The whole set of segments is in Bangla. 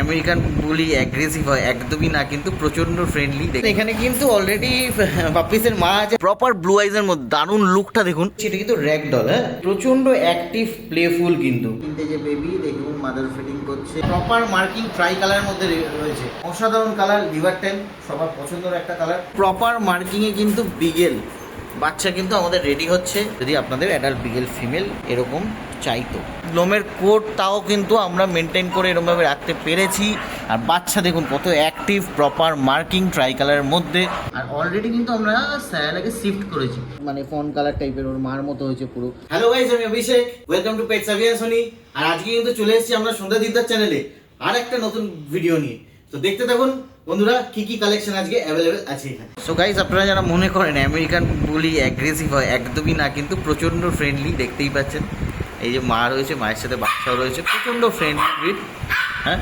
আমেরিকান বুলি অ্যাগ্রেসিভ হয় একদমই না, কিন্তু প্রচন্ড ফ্রেন্ডলি। এখানে কিন্তু অলরেডি পাপ্পিসের মা আছে প্রপার ব্লু আইজের মধ্যে, দারুণ লুকটা দেখুন। সেটা কিন্তু র্যাক ডল, হ্যাঁ, প্রচন্ড অ্যাক্টিভ প্লেফুল। কিন্তু তিনটে যে বেবি দেখুন মাদার ফিডিং করছে, প্রপার মার্কিং ট্রাই কালারের মধ্যে রয়েছে, অসাধারণ কালার, লিভার টেন সবার পছন্দের একটা কালার। প্রপার মার্কিং এ কিন্তু বিগেল বাচ্চা কিন্তু আমাদের রেডি হচ্ছে। যদি আপনাদের অ্যাডাল্ট বিগেল ফিমেল এরকম চাইতো, লোমের কোট তাও কিন্তু আমরা মেনটেন করে এরকমভাবে রাখতে পেরেছি। আর বাচ্চা দেখুন কত অ্যাক্টিভ, প্রপার মার্কিং ট্রাই কালারের মধ্যে। আর অলরেডি কিন্তু আমরা স্যালাকে শিফট করেছি, মানে ফন কালার টাইপের, ওর মার মতো হয়েছে পুরো। হ্যালো গাইস, আমি অভিষেক, ওয়েলকাম টু পেট সাভিয়াসনি। আর আজকে কিন্তু চলে এসেছি আমরা সন্ধ্যা দিদার চ্যানেলে আর একটা নতুন ভিডিও নিয়ে। তো দেখতে থাকুন বন্ধুরা কি কি কালেকশন আজকে অ্যাভেলেবেল আছে এখানে। সো গাইস, আপনারা যারা মনে করেন আমেরিকান বুলি অ্যাগ্রেসিভ হয়, একদমই না, কিন্তু প্রচণ্ড ফ্রেন্ডলি। দেখতেই পাচ্ছেন এই যে মা রয়েছে, মায়ের সাথে বাচ্চাও রয়েছে, প্রচণ্ড ফ্রেন্ডলি ব্রিড। হ্যাঁ,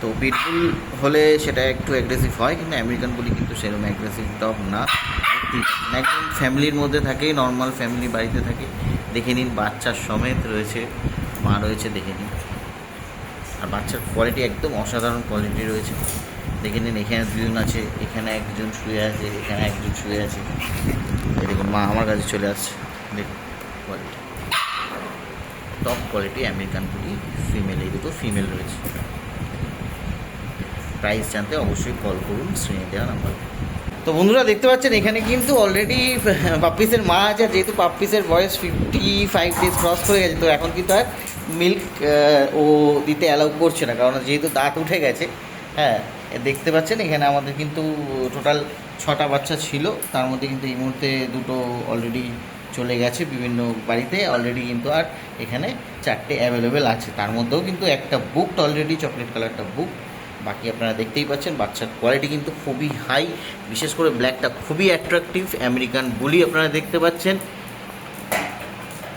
তো পিটবুল হলে সেটা একটু অ্যাগ্রেসিভ হয়, কিন্তু আমেরিকান বুলি কিন্তু সেরকম অ্যাগ্রেসিভ ডগ না। একদম ফ্যামিলির মধ্যে থাকে, নর্মাল ফ্যামিলি বাড়িতে থাকে। দেখে নিন বাচ্চার সমেত রয়েছে, মা রয়েছে, দেখে নিন। আর বাচ্চার কোয়ালিটি একদম অসাধারণ কোয়ালিটি রয়েছে, দেখে নিন। এখানে দুজন আছে, এখানে একজন শুয়ে আছে, এখানে একজন শুয়ে আছে। এই দেখুন মা আমার কাছে চলে আসছে, দেখুন কোয়ালিটি টপ কোয়ালিটি আমেরিকান বুলি ফিমেল। এই দুটো ফিমেল রয়েছে। প্রাইস জানতে অবশ্যই কল করুন স্ক্রিনে দেওয়া নাম্বার। তো বন্ধুরা দেখতে পাচ্ছেন এখানে কিন্তু অলরেডি পাপ্পিসের মা আছে। যেহেতু পাপ্পিসের বয়স 55 ডেজ ক্রস করে গেছে, তো এখন কিন্তু আর মিল্ক ও দিতে অ্যালাউ করছে না, কারণ যেহেতু দাঁত উঠে গেছে। হ্যাঁ, দেখতে পাচ্ছেন এখানে আমাদের কিন্তু টোটাল 6টা বাচ্চা ছিল, তার মধ্যে কিন্তু এই মুহূর্তে দুটো অলরেডি চলে গেছে বিভিন্ন বাড়িতে অলরেডি, কিন্তু আর এখানে 4টে অ্যাভেলেবেল আছে। তার মধ্যেও কিন্তু একটা বুকড অলরেডি, চকলেট কালারটা বুক। বাকি আপনারা দেখতেই পাচ্ছেন বাচ্চার কোয়ালিটি কিন্তু খুবই হাই, বিশেষ করে ব্ল্যাকটা খুবই অ্যাট্রাকটিভ। আমেরিকান বুলি আপনারা দেখতে পাচ্ছেন,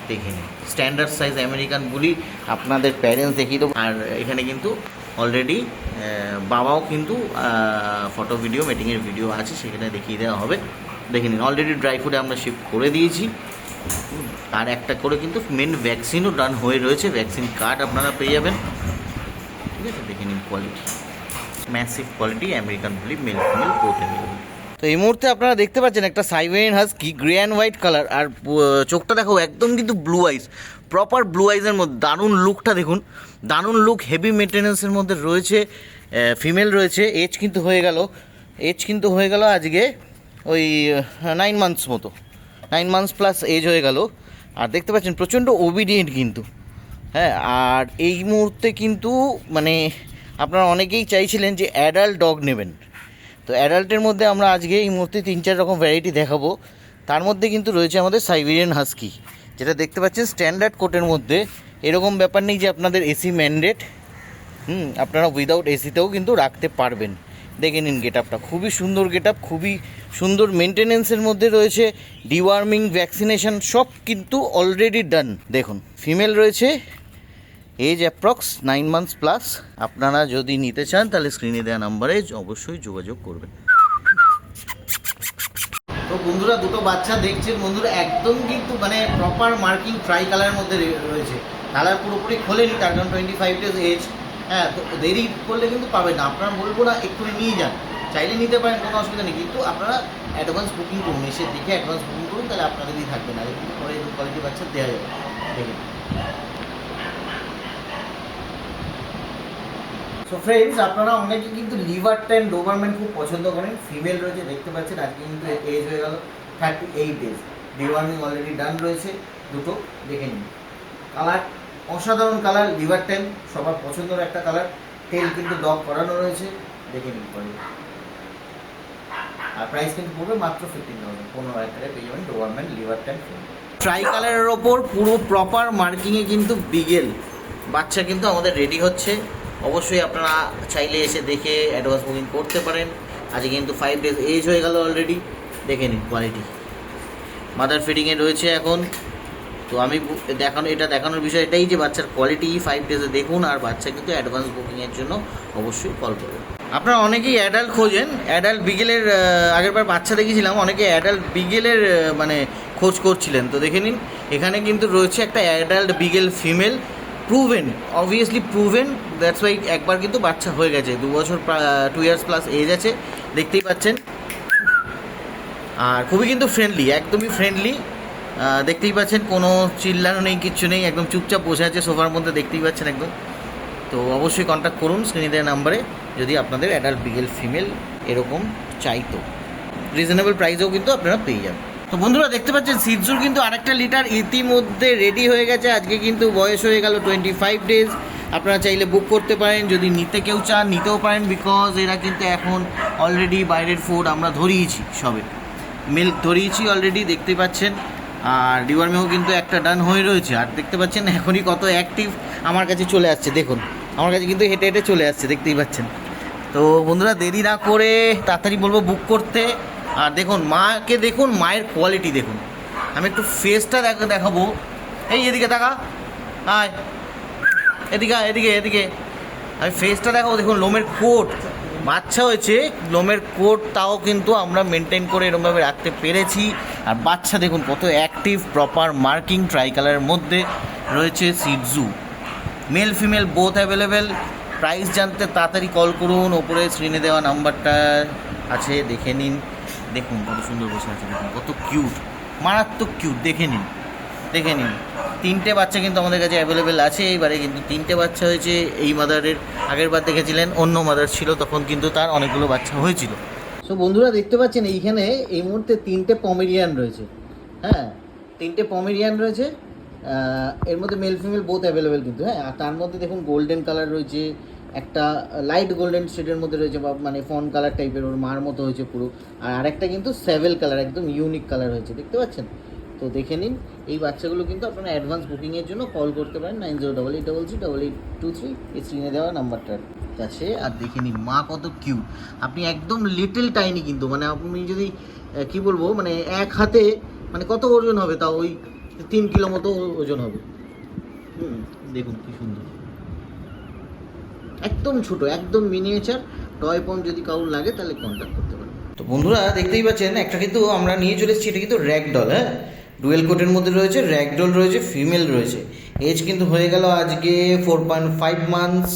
দেখে নিন স্ট্যান্ডার্ড সাইজ আমেরিকান বুলি। আপনাদের প্যারেন্টস দেখিয়ে দেবো। আর এখানে কিন্তু অলরেডি বাবাও কিন্তু ফটো ভিডিও মিটিংয়ের ভিডিও আছে, সেখানে দেখিয়ে দেওয়া হবে। দেখে নিন অলরেডি ড্রাই ফুডে আমরা শিফট করে দিয়েছি। আর একটা করে কিন্তু মেন ভ্যাকসিনও ডান হয়ে রয়েছে, ভ্যাকসিন কার্ড আপনারা পেয়ে যাবেন। ঠিক আছে, দেখে নিন quality, massive quality American bully male female both available. তো এই মুহূর্তে আপনারা দেখতে পাচ্ছেন একটা Siberian husky, grey and white colour. আর চোখটা দেখো একদম কিন্তু ব্লু আইস, প্রপার ব্লু আইসের মধ্যে। দারুণ লুকটা দেখুন, দারুণ লুক, হেভি মেনটেন্যান্সের মধ্যে রয়েছে। ফিমেল রয়েছে, এজ কিন্তু হয়ে গেল আজকে ওই 9 মান্থস মতো, 9 মান্থস প্লাস এজ হয়ে গেল। আর দেখতে পাচ্ছেন প্রচণ্ড ওবিডিয়েন্ট কিন্তু। হ্যাঁ, আর এই মুহূর্তে কিন্তু মানে আপনারা অনেকেই চাইছিলেন যে অ্যাডাল্ট ডগ নেবেন, তো অ্যাডাল্টের মধ্যে আমরা আজকে এই মুহূর্তে 3-4 রকম ভ্যারাইটি দেখাবো। তার মধ্যে কিন্তু রয়েছে আমাদের সাইবেরিয়ান হাস্কি, যেটা দেখতে পাচ্ছেন স্ট্যান্ডার্ড কোটের মধ্যে। এরকম ব্যাপার নেই যে আপনাদের এসি ম্যান্ডেট, আপনারা উইদাউট এসিতেও কিন্তু রাখতে পারবেন। দেখে নিন গেট আপটা, খুবই সুন্দর গেট আপ, খুবই সুন্দর মেনটেনেন্সের মধ্যে রয়েছে। ডিওয়ার্মিং, ভ্যাকসিনেশন সব কিন্তু অলরেডি ডান। দেখুন ফিমেল রয়েছে, এজ অ্যাপ্রক্স 9 মান্থস প্লাস। আপনারা যদি নিতে চান তাহলে স্ক্রিনে দেওয়া নাম্বারে অবশ্যই যোগাযোগ করবেন। তো বন্ধুরা দুটো বাচ্চা দেখছেন বন্ধুরা, একদম কিন্তু মানে প্রপার মার্কিং ট্রাই কালারের মধ্যে রয়েছে। কালার পুরোপুরি খোলেনি, তার কারণ 25 ডেজ এজ। হ্যাঁ, তো দেরি করলে কিন্তু পাবেন না। আপনারা বলবো না এক্ষুনি নিয়ে যান, চাইলে নিতে পারেন, কোনো অসুবিধা নেই, কিন্তু আপনারা অ্যাডভান্স বুকিং করুন, এসে দেখে অ্যাডভান্স বুকিং করুন, তাহলে আপনাদেরই থাকবে না, কিন্তু পরে এরকম কোয়ালিটি বাচ্চা দেওয়া যাবে। দেখুন সো ফ্রেন্ডস, আপনারা অনেকে কিন্তু লিভার টেন ডোবারম্যান খুব পছন্দ করেন। ফিমেল রয়েছে, দেখতে পাচ্ছেন আজকে কিন্তু এজ হয়ে গেল 38 ডেজ। ডিওয়ার্মিং অলরেডি ডান রয়েছে দুটো, দেখে নিন। কালার অসাধারণ কালার, লিভার টেন সবার পছন্দের একটা কালার। টেল কিন্তু ডগ করানো রয়েছে, দেখে নিন পরে। আর প্রাইস কিন্তু পড়বে মাত্র 15,000, 15,000 টাকায় পেয়ে যাবেন ডোবারম্যান লিভার টেন। ট্রাই কালারের ওপর পুরো প্রপার মার্কিংয়ে কিন্তু বিগেল বাচ্চা কিন্তু আমাদের রেডি হচ্ছে। অবশ্যই আপনারা চাইলে এসে দেখে অ্যাডভান্স বুকিং করতে পারেন। আজকে কিন্তু 5 ডেজ এজ হয়ে গেল অলরেডি, দেখে নিন কোয়ালিটি। মাদার ফিডিংয়ে রয়েছে এখন। তো আমি দেখানোর বিষয় এটাই যে বাচ্চার কোয়ালিটি 5 ডেজে দেখুন। আর বাচ্চা কিন্তু অ্যাডভান্স বুকিংয়ের জন্য অবশ্যই কল করুন। আপনারা অনেকেই অ্যাডাল্ট খোঁজেন, অ্যাডাল্ট বিগেলের আগেরবার বাচ্চা দেখেছিলাম, অনেকে অ্যাডাল্ট বিগেলের মানে খোঁজ করছিলেন। তো দেখে নিন এখানে কিন্তু রয়েছে একটা adult beagle female, proven, obviously proven, that's why একবার কিন্তু বাচ্চা হয়ে গেছে, 2 বছর 2 ইয়ার্স প্লাস এজ আছে, দেখতেই পাচ্ছেন। আর খুবই কিন্তু ফ্রেন্ডলি, একদমই ফ্রেন্ডলি, দেখতেই পাচ্ছেন, কোনো চিল্লানো নেই, কিচ্ছু নেই, একদম চুপচাপ বসে আছে সোফার মধ্যে, দেখতেই পাচ্ছেন একদম। তো অবশ্যই কন্ট্যাক্ট করুন স্ক্রিনে দেওয়া নাম্বারে যদি আপনাদের অ্যাডাল্ট বিগেল ফিমেল এরকম চাইতো। রিজনেবল প্রাইসেও কিন্তু আপনারা পেয়ে যাবেন। তো বন্ধুরা দেখতে পাচ্ছেন সিটজুর কিন্তু আরেকটা লিটার ইতিমধ্যে রেডি হয়ে গেছে। আজকে কিন্তু বয়স হয়ে গেল 25 ডেজ। আপনারা চাইলে বুক করতে পারেন, যদি নিতে কেউ চান নিতেও পারেন, বিকজ এরা কিন্তু এখন অলরেডি বাইরের ফুড আমরা ধরিয়েছি, সবে মিল্ক ধরিয়েছি অলরেডি, দেখতে পাচ্ছেন। আর ডিওয়ার্মিংও কিন্তু একটা ডান হয়ে রয়েছে। আর দেখতে পাচ্ছেন এখনই কত অ্যাক্টিভ, আমার কাছে চলে আসছে, দেখুন আমার কাছে কিন্তু হেঁটে হেঁটে চলে আসছে, দেখতেই পাচ্ছেন। তো বন্ধুরা দেরি না করে তাড়াতাড়ি বলবো বুক করতে। আর দেখুন মাকে, দেখুন মায়ের কোয়ালিটি দেখুন, আমি একটু ফেসটা দেখাবো। এই এদিকে তাকা, আয় এদিকে এদিকে এদিকে, আমি ফেসটা দেখাবো। দেখুন লোমের কোট, বাচ্চা হয়েছে, লোমের কোট তাও কিন্তু আমরা মেনটেন করে এরকমভাবে রাখতে পেরেছি। আর বাচ্চা দেখুন কত অ্যাক্টিভ, প্রপার মার্কিং, ট্রাই কালারের মধ্যে রয়েছে shih tzu. Male female both available. Price জানতে তাড়াতাড়ি কল করুন, ওপরে স্ক্রিনে দেওয়া নাম্বারটা আছে, দেখে নিন। দেখুন কত সুন্দর বসে আছে, দেখুন কত কিউট, মারাত্মক কিউট, দেখে নিন দেখে নিন। 3টে বাচ্চা কিন্তু আমাদের কাছে অ্যাভেলেবেল আছে। এইবারে কিন্তু 3টে বাচ্চা হয়েছে। এই মাদারের আগের বার দেখেছিলেন অন্য মাদার ছিল, তখন কিন্তু তার অনেকগুলো বাচ্চা হয়েছিল। সো বন্ধুরা দেখতে পাচ্ছেন এইখানে এই মুহূর্তে 3টে পমেরিয়ান রয়েছে। হ্যাঁ, 3টে পমেরিয়ান রয়েছে, এর মধ্যে মেল ফিমেল বোথ অ্যাভেলেবেল কিন্তু। হ্যাঁ, আর তার মধ্যে দেখুন গোল্ডেন কালার রয়েছে, একটা লাইট গোল্ডেন শেডের মধ্যে রয়েছে, বা মানে ফন কালার টাইপের, ওর মার মতো হয়েছে পুরো। আর আরেকটা কিন্তু সেভেল কালার, একদম ইউনিক কালার হয়েছে, দেখতে পাচ্ছেন। তো দেখে নিন। এই বাচ্চাগুলো কিন্তু আপনারা অ্যাডভান্স বুকিংয়ের জন্য কল করতে পারেন 9088338823, এই স্ক্রিনে দেওয়া নাম্বারটার কাছে। আর দেখে নিন মা কত কিউট, আপনি একদম লিটল টাইনি কিন্তু, মানে আপনি যদি কি বলবো, মানে এক হাতে, মানে কত ওজন হবে, তাও ওই 3 কিলো মতো ওজন হবে। দেখুন কি সুন্দর, একদম ছোট, একদম মিনিয়েচার। টয় পম যদি কাউর লাগে তাহলে কন্ট্যাক্ট করতে পারেন। তো বন্ধুরা দেখতেই পাচ্ছেন একটা কিন্তু আমরা নিয়ে চলে এসেছি, এটা কিন্তু র্যাগডল। হ্যাঁ, ডুয়েল কোটের মধ্যে রয়েছে, র্যাগডল রয়েছে, ফিমেল রয়েছে। এজ কিন্তু হয়ে গেল আজকে 4.5 মান্থস।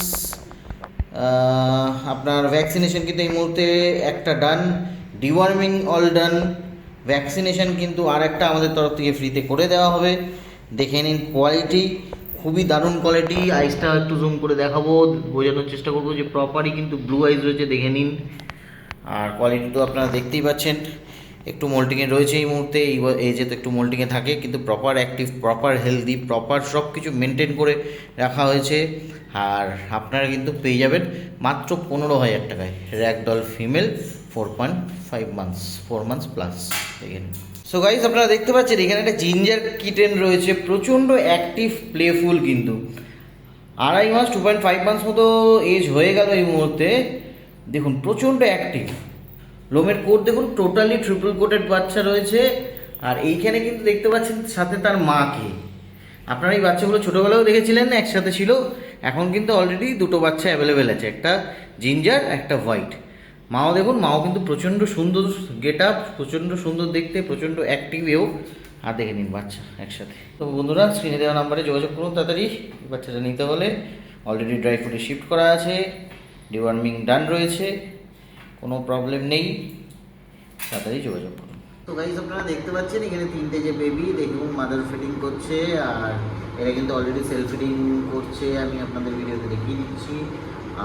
আপনার ভ্যাকসিনেশন কিন্তু এই মুহূর্তে একটা ডান, ডিওয়ার্মিং অল ডান। ভ্যাকসিনেশন কিন্তু আর একটা আমাদের তরফ থেকে ফ্রিতে করে দেওয়া হবে। দেখে নিন কোয়ালিটি, খুবই দারুণ কোয়ালিটি। আইসটা একটু জুম করে দেখাবো, বোঝানোর চেষ্টা করবো যে প্রপারই কিন্তু ব্লু আইস রয়েছে, দেখে নিন। আর কোয়ালিটি তো আপনারা দেখতেই পাচ্ছেন, একটু মোল্টিংয়ে রয়েছে এই মুহূর্তে, এই যে তো একটু মোল্টিংয়ে থাকে, কিন্তু proper active, proper healthy, proper সব কিছু মেনটেন করে রাখা হয়েছে। আর আপনারা কিন্তু পেয়ে যাবেন মাত্র 15,000 টাকায় ragdoll female 4.5 months, 4 months plus, দেখেন। সো গাইস আপনারা দেখতে পাচ্ছেন এখানে একটা জিঞ্জার কিটেন রয়েছে, প্রচণ্ড অ্যাক্টিভ, প্লেফুল কিন্তু। 2.5 মাস, 2.5 মান্থস মতো এজ হয়ে গেল এই মুহূর্তে। দেখুন প্রচণ্ড অ্যাক্টিভ, লোমের কোট দেখুন টোটালি ট্রিপল কোটেড বাচ্চা রয়েছে। আর এইখানে কিন্তু দেখতে পাচ্ছেন সাথে তার মাকে। আপনারা এই বাচ্চাগুলো ছোটোবেলাও দেখেছিলেন, একসাথে ছিল। এখন কিন্তু অলরেডি 2টো বাচ্চা অ্যাভেলেবেল আছে, একটা জিঞ্জার, একটা হোয়াইট। মাও দেখুন, মাও কিন্তু প্রচণ্ড সুন্দর গেট আপ, প্রচণ্ড সুন্দর দেখতে, প্রচণ্ড অ্যাক্টিভ এও। আর দেখে নিন বাচ্চা একসাথে। তো বন্ধুরা স্ক্রিনে দেওয়া নাম্বারে যোগাযোগ করুন তাড়াতাড়ি, বাচ্চাটা নিতে হলে। অলরেডি ড্রাই ফুডে শিফট করা আছে, ডিওয়ার্মিং ডান রয়েছে, কোনো প্রবলেম নেই, তাড়াতাড়ি যোগাযোগ করুন। তো গাইস আপনারা দেখতে পাচ্ছেন এখানে 3টে যে বেবি, দেখুন মাদার ফিডিং করছে। আর এরা কিন্তু অলরেডি সেলফ ফিডিং করছে, আমি আপনাদের ভিডিওতে দেখিয়ে দিচ্ছি।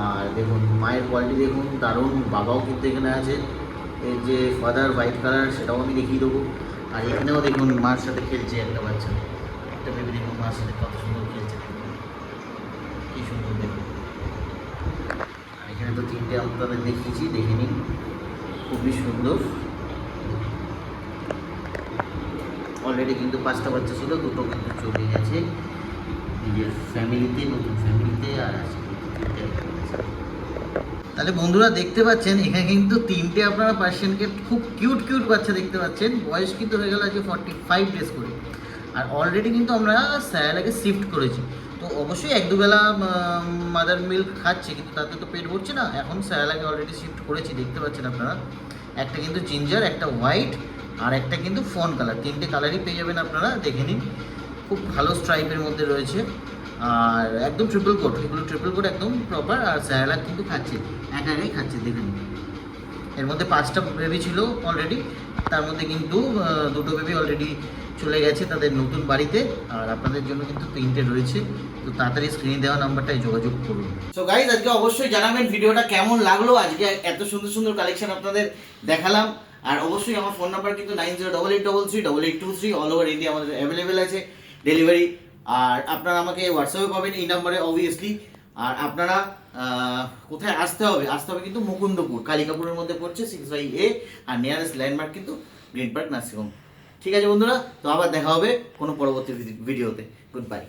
আর দেখুন মায়ের কোয়ালিটি দেখুন দারুণ, বাবাও কিন্তু এখানে আছে। এর যে ফাদার হোয়াইট কালার সেটাও আমি দেখিয়ে দেবো। আর এখানেও দেখুন মার সাথে খেলছে একটা বাচ্চা, একটা বেবি দেখুন মার সাথে কত সুন্দর খেলছে, কি সুন্দর দেখুন। আর এখানে তো 3টে আপনাদের দেখিয়েছি, দেখে নিন, খুবই সুন্দর। অলরেডি কিন্তু 5টা বাচ্চা ছিল, 2টো কিন্তু চলে গেছে নিজের ফ্যামিলিতে, নতুন ফ্যামিলিতে। আর আছে তাহলে বন্ধুরা দেখতে পাচ্ছেন এখানে কিন্তু 3টে আপনারা পার্সিয়ানকে খুব কিউট কিউট বাচ্চা দেখতে পাচ্ছেন। বয়স কিন্তু হয়ে গেল আজকে 45 ডেজ করে। আর অলরেডি কিন্তু আমরা স্যালাকে শিফট করেছি। তো অবশ্যই 1-2 বেলা মাদার মিল্ক খাচ্ছে, কিন্তু তাতে তো পেট ভরছে না। এখন স্যালাকে অলরেডি শিফট করেছি, দেখতে পাচ্ছেন আপনারা। একটা কিন্তু জিঞ্জার, একটা হোয়াইট, আর একটা কিন্তু ফন কালার। 3টে কালারই পেয়ে যাবেন আপনারা, দেখে নিন। খুব ভালো স্ট্রাইপের মধ্যে রয়েছে। আর একদম ট্রিপল কোট, এগুলো ট্রিপল কোট একদম প্রপার। আর স্যালাড কিন্তু খাচ্ছে, একা একাই খাচ্ছে দেখুন। এর মধ্যে 5টা বেবি ছিল অলরেডি, তার মধ্যে কিন্তু 2টো বেবি অলরেডি চলে গেছে তাদের নতুন বাড়িতে। আর আপনাদের জন্য কিন্তু 3টে রয়েছে, তো তাড়াতাড়ি স্ক্রিনে দেওয়া নাম্বারটায় যোগাযোগ করুন। সো গাইজ, আজকে অবশ্যই জানাবেন ভিডিওটা কেমন লাগলো। আজকে এত সুন্দর সুন্দর কালেকশন আপনাদের দেখালাম। আর অবশ্যই আমার ফোন নাম্বার কিন্তু 9088338823, অল ওভার ইন্ডিয়া আমাদের অ্যাভেলেবেল আছে ডেলিভারি। আর আপনারা আমাকে হোয়াটসঅ্যাপে পাবেন এই নাম্বারে অবভিয়াসলি। আর আপনারা কোথায় আসতে হবে কিন্তু মুকুন্দপুর, কালিকাপুরের মধ্যে পড়ছে 6/A। আর নিয়ারেস্ট ল্যান্ডমার্ক কিন্তু গ্রিন পার্ক নার্সিং হোম। ঠিক আছে বন্ধুরা, তো আবার দেখা হবে কোনো পরবর্তী ভিডিওতে। Good bye.